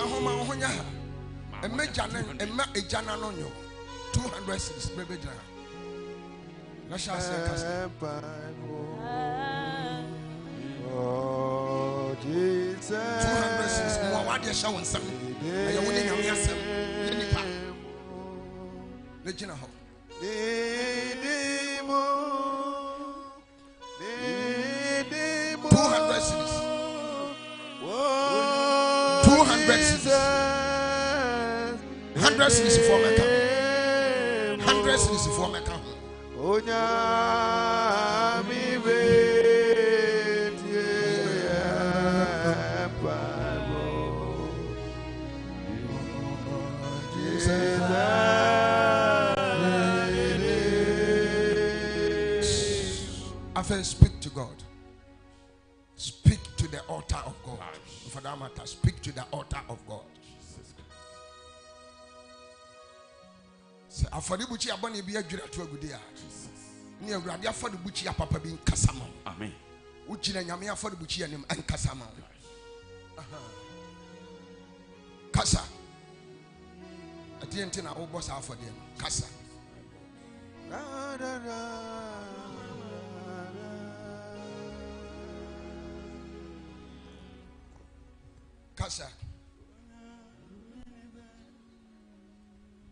homa honya. Emma ejana no nyo. 200 cities baby jana. Let's shall say oh Jesus. 200 cities. Mo wa de sha won sam. Aye woni nyame asem. Nipa. Le jina ho. 200 cities. 200 cities. 100 cities for Mecca. 100 cities for Mecca. I first speak to God. Speak to the altar of God. For that matter, speak to the altar of God. Say, after the buchi abani be a jura to a good year. Near Radia for the buchi papa being Kasama. Amen. Uchina Yamia for the buchi and Kasama. Kasa. I didn't think I was out for them. Kasa. Kasa.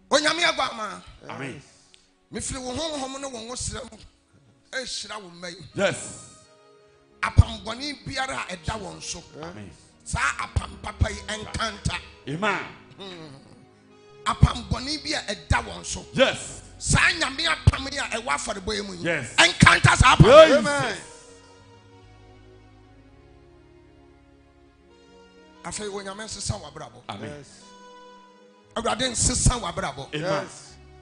Onyame agwama. Amen. Me feel wo honhom no wo sram. E hira wo mai. Yes. Apamboni biara eda won so. Amen. Sa apam papa yi enkanta. Amen. Apamboni bia eda won so. Yes. Sa nyame apam ya e wa for the boy mu. Yes. Enkanta sa apam. Amen. Afei onyame sesa wa brabo. Amen. Awurade nsesa wa brabo. Amen.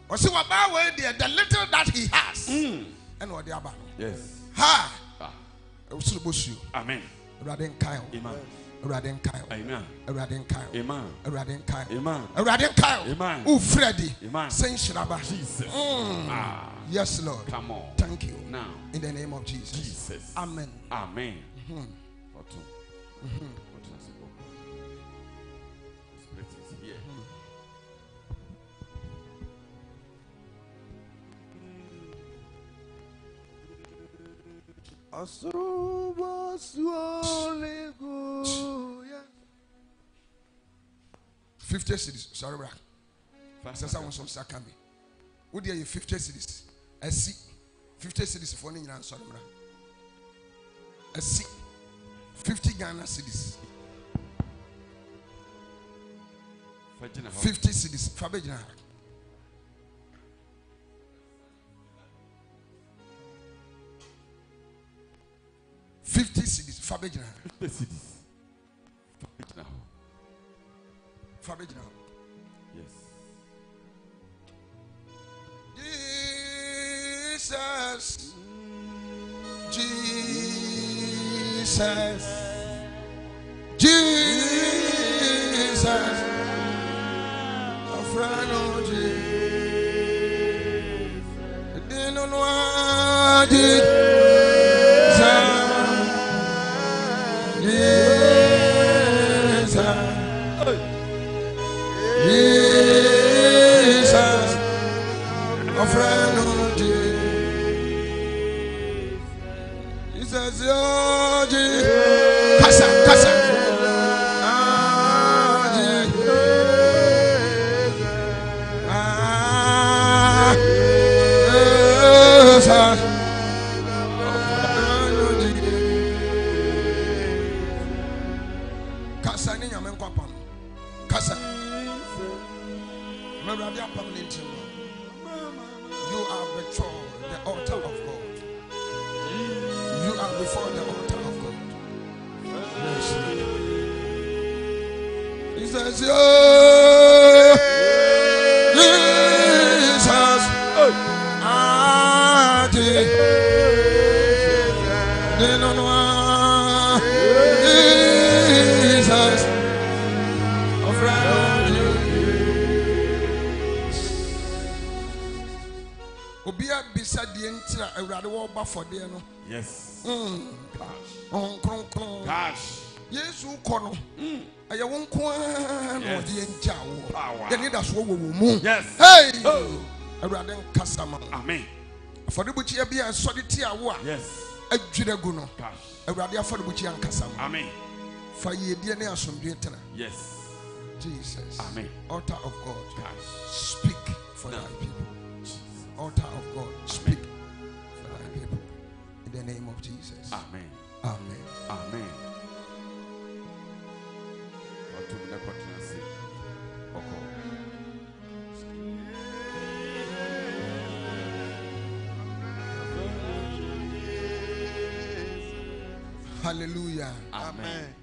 O se wa ba we the little that he has. And what the aba. Yes. Ha. O se bosu. Amen. Awurade nkai. Amen. Awurade nkai. Amen. Awurade nkai. Amen. Awurade nkai. Amen. Awurade nkai. Amen. U Freddy. Amen. Sen shiraba. Jesus. Yes, Lord. Come on. Thank you. Now. In the name of Jesus. Jesus. Amen. Amen. Asuba swole go. 50 cities. Sorry, bro. Sasa won some sakami. Wo dey 50 cities. Asi 50 cities for nyina sorry, bro. Asi 50 Ghana cities. 50 cities. Fabejina. 50 cities. Fabejina. 50 cities. Fabejina. Yes. Jesus. Jesus. Jesus. A friend of Jesus. Didn't know what Jesus, a friend of Jesus, your Jesus, Kasa, Kasa, Kasa ni nyame nkwapam, Kasa. You are before the altar of God. You are before the altar of God. He says, Jesus, Jesus, a friend of Obia bisa die ntira awurade wo ba for de no. Yes. Cash. Cash. Yesu kono. Aya won ko no de enja wo. Power. Ye need aso wo mu. Yes. Hey. Oh. Awurade nkasama. Amen. Afɔrebuchi ya bia so de tia wo a. Yes. Adwire gu no. Cash. Awurade afɔrebuchi ankasama. Amen. Fa yedie ne asomdwe tena. Yes. Jesus. Amen. Altar of God. Cash. Speak for thy people. Altar of God. Speak for thy people. In the name of Jesus. Amen. Amen. Amen. What to the continent? Hallelujah. Amen.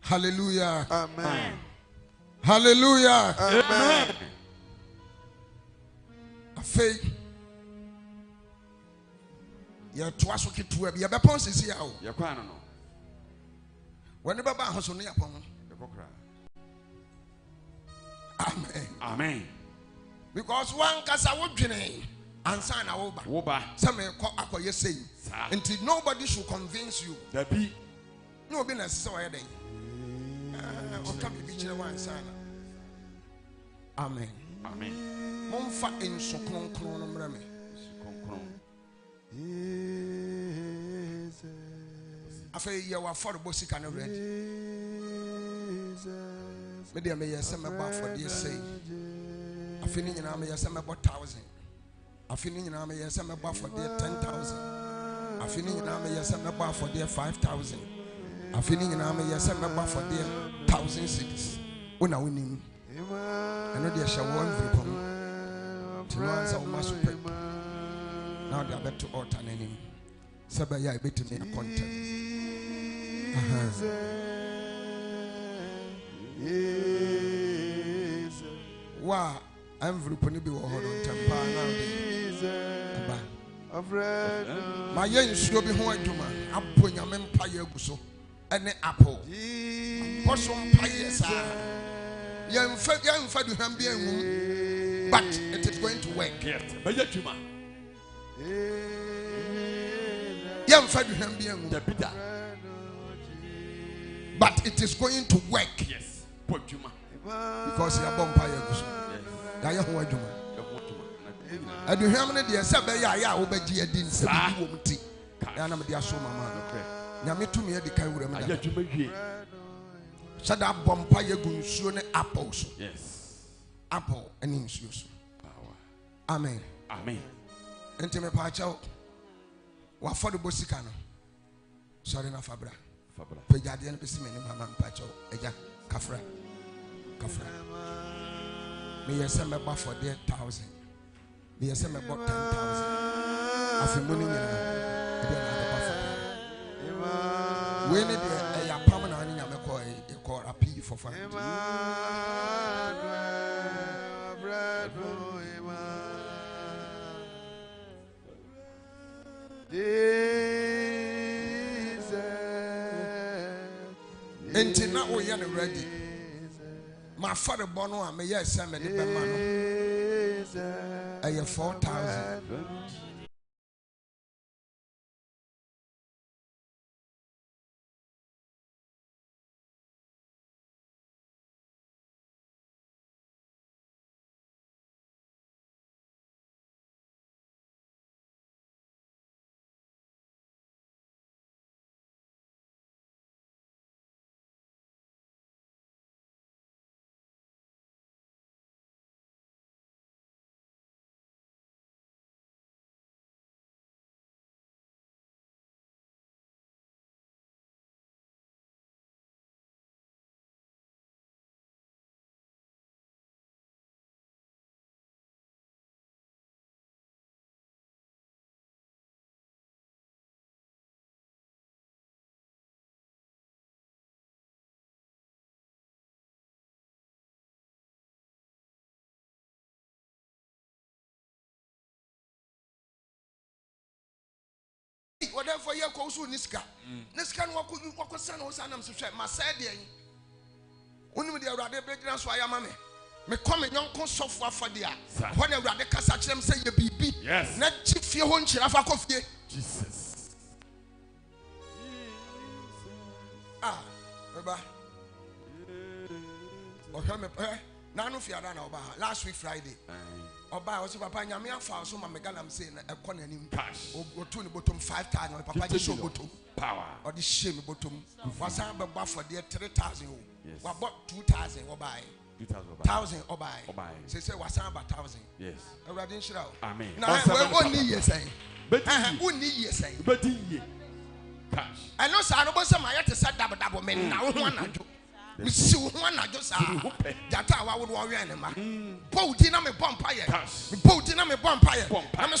Hallelujah. Amen. Hallelujah. Amen. Afei. Ya toa so ketua bi ya bepon sisi ya o. Ya kwa no no. Wani baba ahoso no ya pon. Ya kokra. Amen. Amen. Because one kasa wo dwene ansa na wo ba. Wo ba. Say me akoye sei. Until nobody should convince you. That be. No be na sese wa ye den. O ka bi kire wan sana. Amen. Amen. Momfa enso kronkron no mra me. Afei ye wa for bo sika no ready. Me de me ye se me ba for de sei. Afei ni nyina me ye se me bo 1000. Afei ni nyina me ye se me ba for de 10,000. Afei ni nyina me ye se me ba for de 5,000. Afei ni nyina me ye se me ba for de 1,006. Una wonim. Eno de hye wo envri to answer my super. Now they are back to altar name. Sabaya, I bet me a content. Wow, I'm very funny. Be hold on temper now. My young should be home to man. I'm putting a empire so and apple. For some pious, young fed him being, but it is going to work. Yes. But yet you man. Young fed him being, but it is going to work. Yes. Put you man. Because you are born by a goose. I am what you I do how many years I obey dear Dean said, and I'm the Asoma man. Yami to me at the Kaiwura. Shut up, Bompire Gunsun apples. Yes. Apple and insus. Amen. Amen. Intimate Pacho. What for the Bosicano? Sorry, na Fabra. Pejadian Pessimin, Mamma Pacho, Eja, Kafra. Me a summer buff for 1,000. Me a summer bought 10,000. After money, I didn't have a buffer. When it is a permanent in a McCoy, you call a P for fun. Until now, we are ready. My father bono and me yes send me the man. I have 4,000. Whatever you call so Niska. Niska no wako sana osana msehwe ma said yen. Wonu de awrade begina so aya mame. Me come nyonko sofo afade a. When awrade kasa kirem say ye bibi. Yes. Na chifie ho nchira fa kofie. Jesus. Beba. Okay, me now no fear than Oba. Last week Friday. Oba was Papa Nyamia for so my megalam saying a corner in Cash. or to the bottom 5 times. Papa just show bottom. Power. Or the shame bottom. Was I bought for their 3,000? Yes. What bought 2,000 or buy? 1,000 or buy. Say was I about 1,000? Yes. Already in Shroud. Amen. Now we're only years saying. But Only years saying. but cash. I know some of some I had to set double men now one. We see one I just that I would worry anymore. Boat in a vampire. Boat in a vampire. I'm a